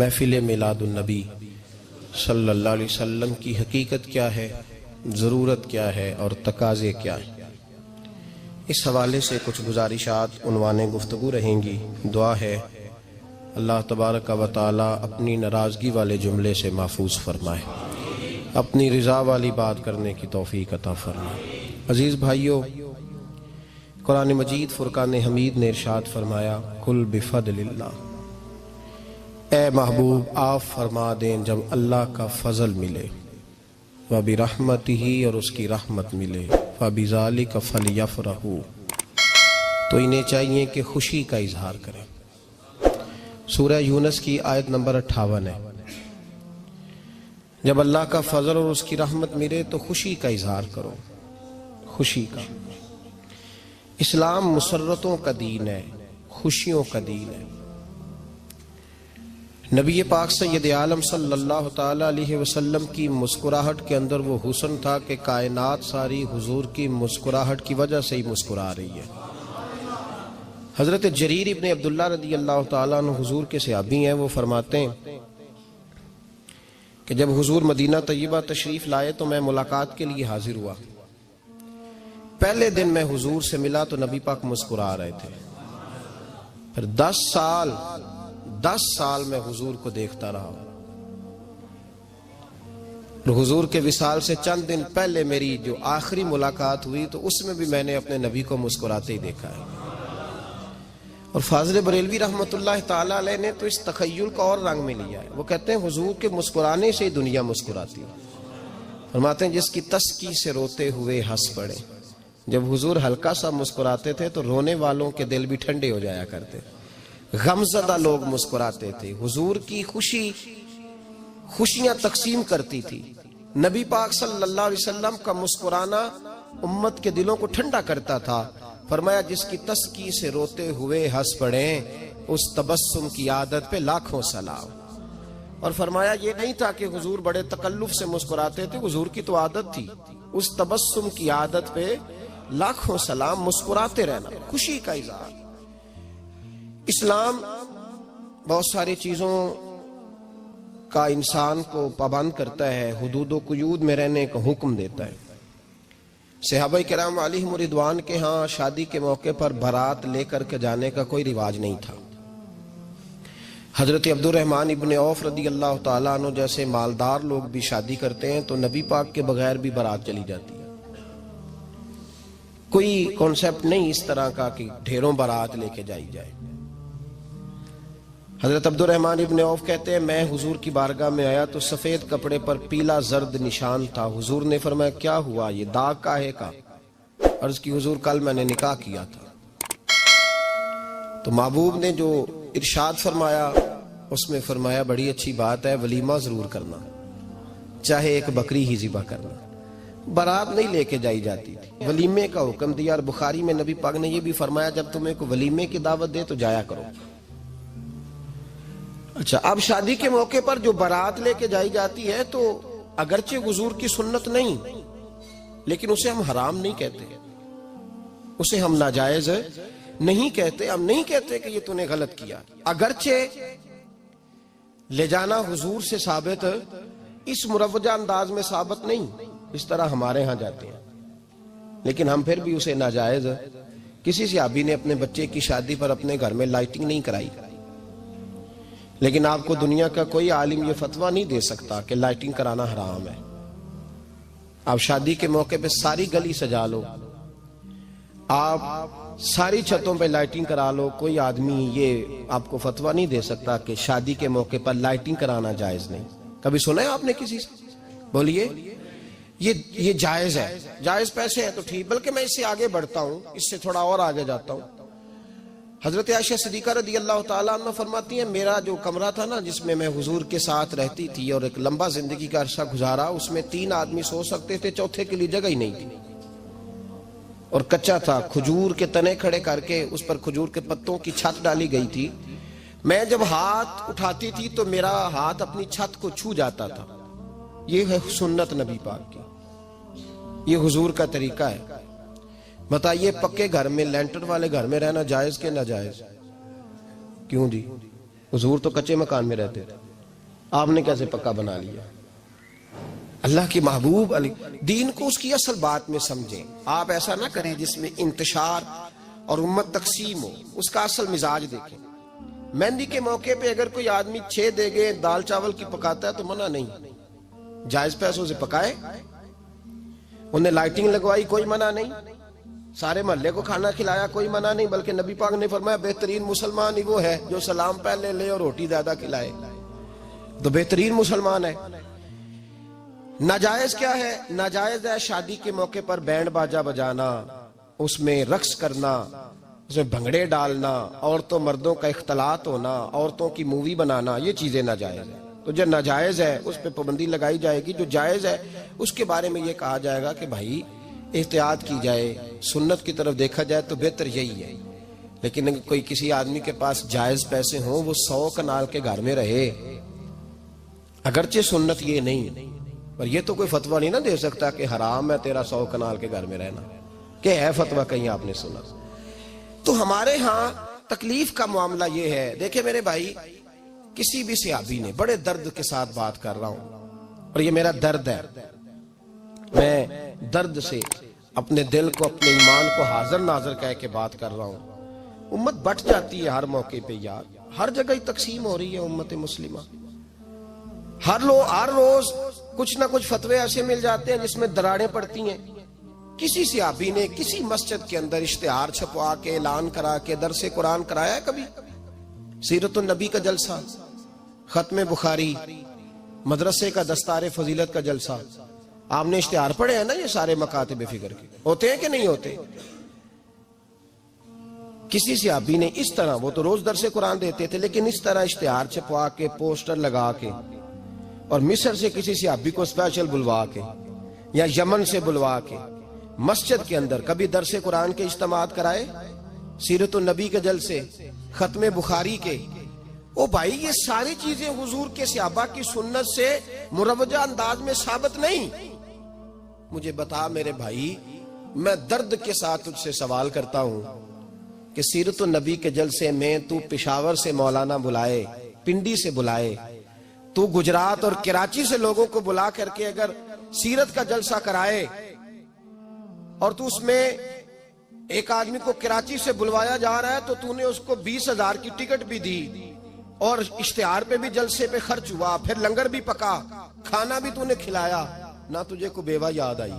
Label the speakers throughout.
Speaker 1: محفل میلاد النبی صلی اللہ علیہ وسلم کی حقیقت کیا ہے، ضرورت کیا ہے اور تقاضے کیا ہیں، اس حوالے سے کچھ گزارشات عنوان گفتگو رہیں گی۔ دعا ہے اللہ تبارک و تعالی اپنی ناراضگی والے جملے سے محفوظ فرمائے، اپنی رضا والی بات کرنے کی توفیق عطا فرمائے۔ عزیز بھائیو، قرآن مجید فرقان حمید نے ارشاد فرمایا قل بفضل اللہ، اے محبوب آپ فرما دیں جب اللہ کا فضل ملے، وَبِرَحْمَتِهِ اور اس کی رحمت ملے، فَبِذَلِكَ فَلْيَفْرَحُوا تو انہیں چاہیے کہ خوشی کا اظہار کریں۔ سورہ یونس کی آیت نمبر 58 ہے۔ جب اللہ کا فضل اور اس کی رحمت ملے تو خوشی کا اظہار کرو، خوشی کا۔ اسلام مسرتوں کا دین ہے، خوشیوں کا دین ہے۔ نبی پاک سید عالم صلی اللہ تعالی علیہ وسلم کی مسکراہٹ کے اندر وہ حسن تھا کہ کائنات ساری حضور کی مسکراہٹ کی وجہ سے ہی مسکرا رہی ہے۔ حضرت جریر ابن عبداللہ رضی اللہ تعالیٰ عنہ حضور کے صحابی ہیں، وہ فرماتے ہیں کہ جب حضور مدینہ طیبہ تشریف لائے تو میں ملاقات کے لیے حاضر ہوا۔ پہلے دن میں حضور سے ملا تو نبی پاک مسکرا رہے تھے۔ پھر 10 سال میں حضور کو دیکھتا رہا، اور حضور کے وصال سے چند دن پہلے میری جو آخری ملاقات ہوئی تو اس میں بھی میں نے اپنے نبی کو مسکراتے ہی دیکھا ہے۔ اور فاضل بریلوی رحمۃ اللہ تعالی علیہ نے تو اس تخیل کا اور رنگ میں لیا ہے۔ وہ کہتے ہیں حضور کے مسکرانے سے ہی دنیا مسکراتی ہے۔ فرماتے ہیں جس کی تسکی سے روتے ہوئے ہنس پڑے۔ جب حضور ہلکا سا مسکراتے تھے تو رونے والوں کے دل بھی ٹھنڈے ہو جایا کرتے، غمزدہ لوگ مسکراتے تھے۔ حضور کی خوشیاں تقسیم کرتی تھی۔ نبی پاک صلی اللہ علیہ وسلم کا مسکرانا امت کے دلوں کو ٹھنڈا کرتا تھا۔ فرمایا جس کی تسکی سے روتے ہوئے ہنس پڑیں اس تبسم کی عادت پہ لاکھوں سلام۔ اور فرمایا یہ نہیں تھا کہ حضور بڑے تکلف سے مسکراتے تھے، حضور کی تو عادت تھی اس تبسم کی عادت پہ لاکھوں سلام، مسکراتے رہنا، خوشی کا اظہار۔ اسلام بہت ساری چیزوں کا انسان کو پابند کرتا ہے، حدود و قیود میں رہنے کا حکم دیتا ہے۔ صحابہ کرام علیہم رضوان کے ہاں شادی کے موقع پر بارات لے کر کے جانے کا کوئی رواج نہیں تھا۔ حضرت عبد الرحمن ابن عوف رضی اللہ تعالیٰ عنہ جیسے مالدار لوگ بھی شادی کرتے ہیں تو نبی پاک کے بغیر بھی بارات چلی جاتی ہے۔ کوئی کانسیپٹ نہیں اس طرح کا کہ ڈھیروں بارات لے کے جائی جائے۔ حضرت عبد الرحمن ابن عوف کہتے ہیں میں حضور کی بارگاہ میں آیا تو سفید کپڑے پر پیلا زرد نشان تھا۔ حضور نے فرمایا کیا ہوا، یہ داغ کاہے کا؟ عرض کی حضور کل میں نے نکاح کیا تھا۔ تو محبوب نے جو ارشاد فرمایا اس میں فرمایا بڑی اچھی بات ہے، ولیمہ ضرور کرنا، چاہے ایک بکری ہی ذبح کرنا۔ بارات نہیں لے کے جائی جاتی تھی، ولیمے کا حکم دیا۔ اور بخاری میں نبی پاک نے یہ بھی فرمایا جب تمہیں کو ولیمے کی دعوت دے تو جایا کرو۔ اچھا، اب شادی کے موقع پر جو بارات لے کے جائی جاتی ہے تو اگرچہ حضور کی سنت نہیں لیکن اسے ہم حرام نہیں کہتے، اسے ہم ناجائز نہیں کہتے، ہم نہیں کہتے کہ یہ تو نے غلط کیا۔ اگرچہ لے جانا حضور سے ثابت اس مروجہ انداز میں ثابت نہیں اس طرح ہمارے ہاں جاتے ہیں، لیکن ہم پھر بھی اسے ناجائز۔ کسی صحابی نے اپنے بچے کی شادی پر اپنے گھر میں لائٹنگ نہیں کرائی، لیکن آپ کو دنیا کا کوئی عالم یہ فتویٰ نہیں دے سکتا کہ لائٹنگ کرانا حرام ہے۔ آپ شادی کے موقع پہ ساری گلی سجا لو، آپ ساری چھتوں پہ لائٹنگ کرا لو، کوئی آدمی یہ آپ کو فتویٰ نہیں دے سکتا کہ شادی کے موقع پر لائٹنگ کرانا جائز نہیں۔ کبھی سنا ہے آپ نے کسی سے؟ بولیے یہ جائز ہے، جائز پیسے ہیں تو ٹھیک، بلکہ میں اس سے آگے بڑھتا ہوں، اس سے تھوڑا اور آگے جاتا ہوں۔ حضرت عائشہ صدیقہ رضی اللہ تعالیٰ عنہ فرماتی ہیں میرا جو کمرہ تھا نا جس میں میں حضور کے ساتھ رہتی تھی اور ایک لمبا زندگی کا عرصہ گزارا، اس میں 3 آدمی سو سکتے تھے، چوتھے کے لیے جگہ ہی نہیں تھی، اور کچا تھا۔ کھجور کے تنے کھڑے کر کے اس پر کھجور کے پتوں کی چھت ڈالی گئی تھی۔ میں جب ہاتھ اٹھاتی تھی تو میرا ہاتھ اپنی چھت کو چھو جاتا تھا۔ یہ ہے سنت نبی پاک کی، یہ حضور کا طریقہ ہے۔ بتائیے پکے گھر میں، لینٹر والے گھر میں رہنا جائز کہ ناجائز؟ کیوں جی؟ حضور تو کچے مکان میں رہتے تھے۔ آپ نے کیسے پکا بنا لیا؟ اللہ کے محبوب دین کو اس کی اصل بات میں سمجھیں. آپ ایسا نہ کریں جس میں انتشار اور امت تقسیم ہو. اس کا اصل مزاج دیکھیں. مہندی کے موقع پہ اگر کوئی آدمی 6 دیگیں دال چاول کی پکاتا ہے تو منع نہیں, جائز پیسوں سے پکائے. انہیں لائٹنگ لگوائی, کوئی منع نہیں. سارے محلے کو کھانا کھلایا, کوئی منع نہیں. بلکہ نبی پاک نے فرمایا بہترین مسلمان ہی وہ ہے جو سلام پہلے لے اور روٹی زیادہ کھلائے, تو بہترین مسلمان ہے. ناجائز کیا ہے؟ ناجائز ہے شادی کے موقع پر بینڈ باجا بجانا, اس میں رقص کرنا, اس میں بھنگڑے ڈالنا, عورتوں مردوں کا اختلاط ہونا, عورتوں کی مووی بنانا, یہ چیزیں ناجائز ہیں. تو جو ناجائز ہے اس پہ پابندی لگائی جائے گی. جو جائز ہے اس کے بارے میں یہ کہا جائے گا کہ بھائی احتیاط کی جائے, سنت کی طرف دیکھا جائے تو بہتر یہی ہے. لیکن اگر کوئی کسی آدمی کے پاس جائز پیسے ہوں, وہ 100 کنال کے گھر میں رہے, اگرچہ سنت یہ نہیں, پر یہ تو کوئی فتویٰ نہیں نہ دے سکتا کہ حرام ہے تیرا 100 کنال کے گھر میں رہنا, کہ ہے فتویٰ کہیں آپ نے سنا. تو ہمارے ہاں تکلیف کا معاملہ یہ ہے. دیکھیں میرے بھائی, کسی بھی صحابی نے, بڑے درد کے ساتھ بات کر رہا ہوں اور یہ میرا درد ہے, میں درد سے اپنے دل کو, اپنے ایمان کو حاضر ناظر کہہ کے بات کر رہا ہوں. امت بٹ جاتی ہے ہر موقع پہ یار, ہر جگہ ہی تقسیم ہو رہی ہے امت مسلمہ. ہر روز کچھ نہ کچھ فتوے ایسے مل جاتے ہیں جس میں دراڑیں پڑتی ہیں. کسی صحابی نے کسی مسجد کے اندر اشتہار چھپوا کے, اعلان کرا کے درس قرآن کرایا ہے کبھی؟ سیرت النبی کا جلسہ, ختم بخاری, مدرسے کا دستار فضیلت کا جلسہ, آپ نے اشتہار پڑھے ہیں نا یہ سارے مکاتب فکر کے, ہوتے ہیں کہ نہیں ہوتے؟ کسی صحابی نے اس طرح, وہ تو روز درس قرآن دیتے تھے, لیکن اس طرح اشتہار چھپوا کے, پوسٹر لگا کے, اور مصر سے کسی صحابی کو اسپیشل بلوا کے یا یمن سے بلوا کے مسجد کے اندر کبھی درس قرآن کے اجتماعات کرائے, سیرت النبی کے جلسے, ختم بخاری کے. او بھائی یہ ساری چیزیں حضور کے صحابہ کی سنت سے مروجہ انداز میں ثابت نہیں. مجھے بتا میرے بھائی, میں درد کے ساتھ تجھ سے سوال کرتا ہوں کہ سیرت النبی کے جلسے میں تو پشاور سے مولانا بلائے, پنڈی سے بلائے, تو گجرات اور کراچی سے لوگوں کو بلا کر کے اگر سیرت کا جلسہ کرائے, اور تو اس میں ایک آدمی کو کراچی سے بلوایا جا رہا ہے تو تو نے اس کو 20,000 کی ٹکٹ بھی دی, اور اشتہار پہ بھی جلسے پہ خرچ ہوا, پھر لنگر بھی پکا, کھانا بھی تو نے کھلایا, نہ تجھے کوئی بیوہ یاد آئی,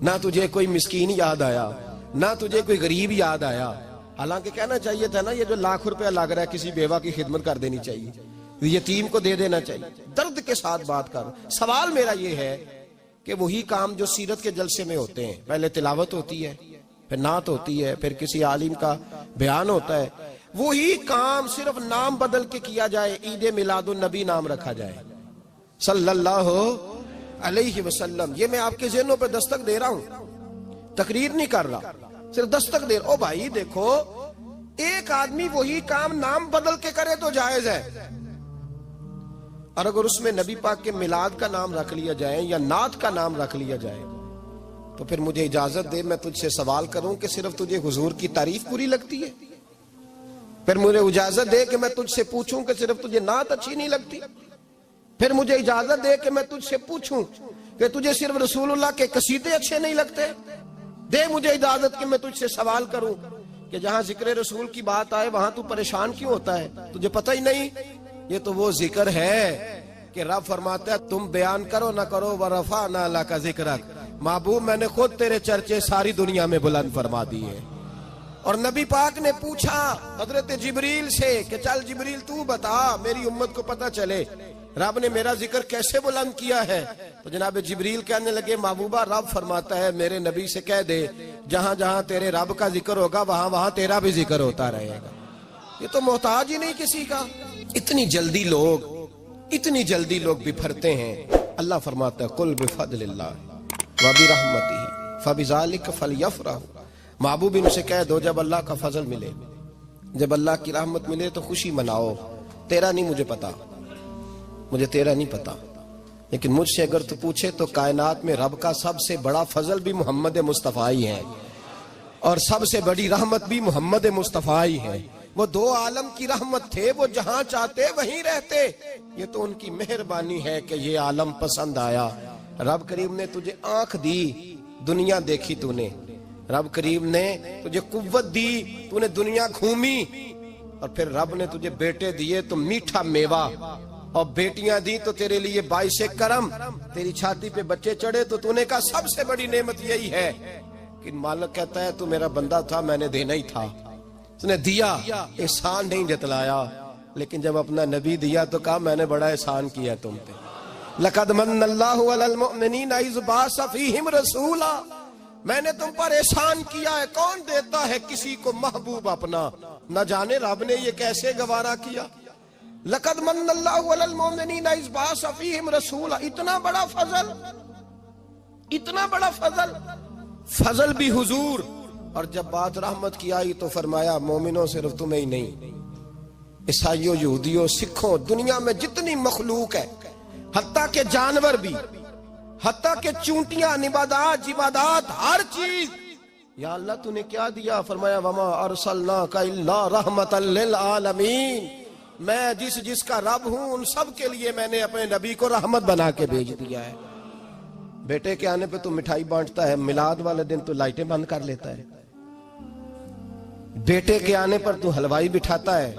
Speaker 1: نہ تجھے کوئی مسکین یاد آیا, نہ تجھے کوئی غریب یاد آیا. حالانکہ کہنا چاہیے تھا نا یہ جو ₹1,00,000 لگ رہا ہے کسی بیوہ کی خدمت کر دینی چاہیے, یتیم کو دے دینا چاہیے. درد کے ساتھ بات کر. سوال میرا یہ ہے کہ وہی کام جو سیرت کے جلسے میں ہوتے ہیں, پہلے تلاوت ہوتی ہے, پھر نعت ہوتی ہے, پھر کسی عالم کا بیان ہوتا ہے, وہی کام صرف نام بدل کے کیا جائے, عید میلاد النبی نام رکھا جائے صلی اللہ علیہ وسلم. یہ میں آپ کے ذہنوں پہ دستک دے رہا ہوں, تقریر نہیں کر رہا, صرف دستک دے رہا. او بھائی دیکھو, ایک آدمی وہی کام نام بدل کے کرے تو جائز ہے, اور اگر اس میں نبی پاک کے میلاد کا نام رکھ لیا جائے یا نعت کا نام رکھ لیا جائے تو پھر مجھے اجازت دے میں تجھ سے سوال کروں کہ صرف تجھے حضور کی تعریف پوری لگتی ہے؟ پھر مجھے اجازت دے کہ میں تجھ سے پوچھوں کہ صرف تجھے نعت اچھی نہیں لگتی؟ پھر مجھے اجازت دے کہ میں تجھ سے پوچھوں کہ تجھے صرف رسول اللہ کے قصیدے اچھے نہیں لگتے؟ دے مجھے اجازت کہ میں تجھ سے سوال کروں کہ جہاں ذکر رسول کی بات آئے وہاں تو پریشان کیوں ہوتا ہے؟ تجھے پتہ ہی نہیں یہ تو وہ ذکر ہے کہ رب فرماتا ہے تم بیان کرو نہ کرو وَرَفَعْنَا لَكَ ذِكْرَكَ, محبوب میں نے خود تیرے چرچے ساری دنیا میں بلند فرما دیے. اور نبی پاک نے پوچھا حضرت جبریل سے کہ چل جبریل تو بتا میری امت کو پتہ چلے رب نے میرا ذکر کیسے بلند کیا ہے. تو جناب جبریل کہنے لگے محبوبہ رب فرماتا ہے میرے نبی سے کہہ دے جہاں جہاں تیرے رب کا ذکر ہوگا وہاں وہاں تیرا بھی ذکر ہوتا رہے گا. یہ تو محتاج ہی نہیں کسی کا. اتنی جلدی لوگ بپھرتے ہیں. اللہ فرماتا ہے قل بفضل اللہ وبرحمتہ فبذلک فلیفرحوا. محبوب ان سے کہہ دو جب اللہ کا فضل ملے, جب اللہ کی رحمت ملے تو خوشی مناؤ. تیرا نہیں مجھے پتا, مجھے تیرا نہیں پتا, لیکن مجھ سے اگر تو پوچھے تو کائنات میں رب کا سب سے بڑا فضل بھی محمد مصطفیٰ ہی ہے, اور سب سے بڑی رحمت بھی محمد مصطفیٰ ہی ہے. وہ دو عالم کی رحمت تھے، وہ جہاں چاہتے وہیں رہتے، یہ تو ان کی مہربانی ہے کہ یہ عالم پسند آیا۔ رب کریم نے تجھے آنکھ دی، دنیا دیکھی تو نے، رب کریم نے تجھے قوت دی، تو نے دنیا گھومی، اور پھر رب نے تجھے بیٹے دیے تو میٹھا میوہ، اور بیٹیاں دی تو تیرے لیے باعث کرم، تیری چھاتی پہ بچے چڑھے تو نے کہا سب سے بڑی نعمت یہی ہے کہ مالک کہتا ہے تو میرا بندہ تھا، میں نے دینا ہی تھا، اس نے دیا، احسان نہیں جتلایا، لیکن جب اپنا نبی دیا تو کہا میں نے بڑا احسان کیا تم پہ۔ لَقَدْ مَنَّ اللَّهُ عَلَى الْمُؤْمِنِينَ إِذْ بَعَثَ فِيهِمْ رَسُولًا، میں نے تم پر احسان کیا ہے۔ کون دیتا ہے کسی کو محبوب اپنا؟ نہ جانے رب نے یہ کیسے گوارا کیا۔ لَقَدْ مَنَّ اللَّهُ عَلَى الْمُؤْمِنِينَ إِذْ بَعَثَ فِيهِمْ رَسُولًا، اتنا بڑا فضل، اتنا بڑا فضل، فضل بھی حضور۔ اور جب بات رحمت کی آئی تو فرمایا مومنوں صرف تمہیں ہی نہیں، عیسائیوں، یہودیوں، سکھوں، دنیا میں جتنی مخلوق ہے، حتیٰ کہ جانور بھی، حتیٰ کہ چونٹیاں، نباتات، جمادات، ہر چیز، یا اللہ تو نے کیا دیا؟ فرمایا وما ارسلناک الا رحمۃ للعالمین، میں جس کا رب ہوں ان سب کے لیے میں نے اپنے نبی کو رحمت بنا کے بھیج دیا ہے۔ بیٹے کے آنے پہ تو مٹھائی بانٹتا ہے، میلاد والے دن تو لائٹیں بند کر لیتا ہے، بیٹے کے آنے پر تو حلوائی بٹھاتا ہے،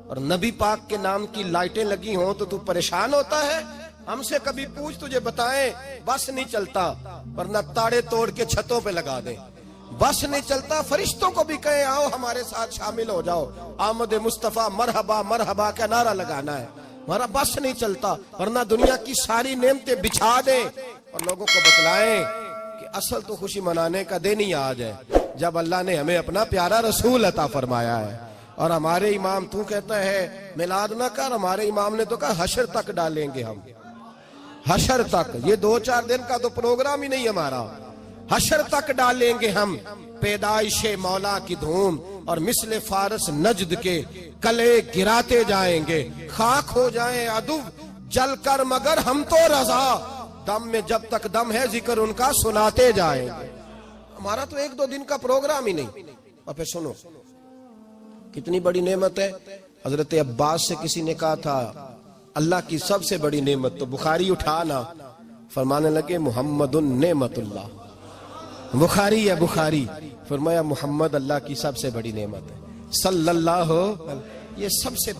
Speaker 1: اور نبی پاک کے نام کی لائٹیں لگی ہوں تو پریشان ہوتا ہے۔ ہم سے کبھی پوچھ تجھے بتائیں، بس نہیں چلتا، ورنہ تاڑے توڑ کے چھتوں پہ لگا دیں۔ بس نہیں چلتا، فرشتوں کو بھی کہیں آؤ ہمارے ساتھ شامل ہو جاؤ، آمد مصطفیٰ مرحبا مرحبا کا نعرہ لگانا ہے، ہمارا بس نہیں چلتا، ورنہ دنیا کی ساری نعمتیں بچھا دیں اور لوگوں کو بتلائیں کہ اصل تو خوشی منانے کا دن ہی آج ہے جب اللہ نے ہمیں اپنا پیارا رسول عطا فرمایا ہے۔ اور ہمارے امام تو کہتا ہے میلاد نہ کر، ہمارے امام نے تو کہا حشر تک ڈالیں گے ہم، حشر تک، یہ 2-4 دن کا تو پروگرام ہی نہیں ہمارا، حشر تک ڈالیں گے ہم پیدائش مولا کی دھوم، اور مثل فارس نجد کے کلے گراتے جائیں گے، خاک ہو جائیں عدو جل کر مگر ہم تو رضا، دم میں جب تک دم ہے ذکر ان کا سناتے جائیں گے۔ ہمارا تو 1-2 دن کا پروگرام ہی نہیں۔ اور پھر سنو کتنی بڑی نعمت ہے۔ حضرت عباس سے کسی نے کہا تھا اللہ کی سب سے بڑی نعمت، تو بخاری اٹھانا، فرمانے لگے محمد نعمت اللہ، بخاری ہے بخاری، فرمایا محمد اللہ کی سب سے بڑی نعمت ہے، صلی اللہ، یہ سب سے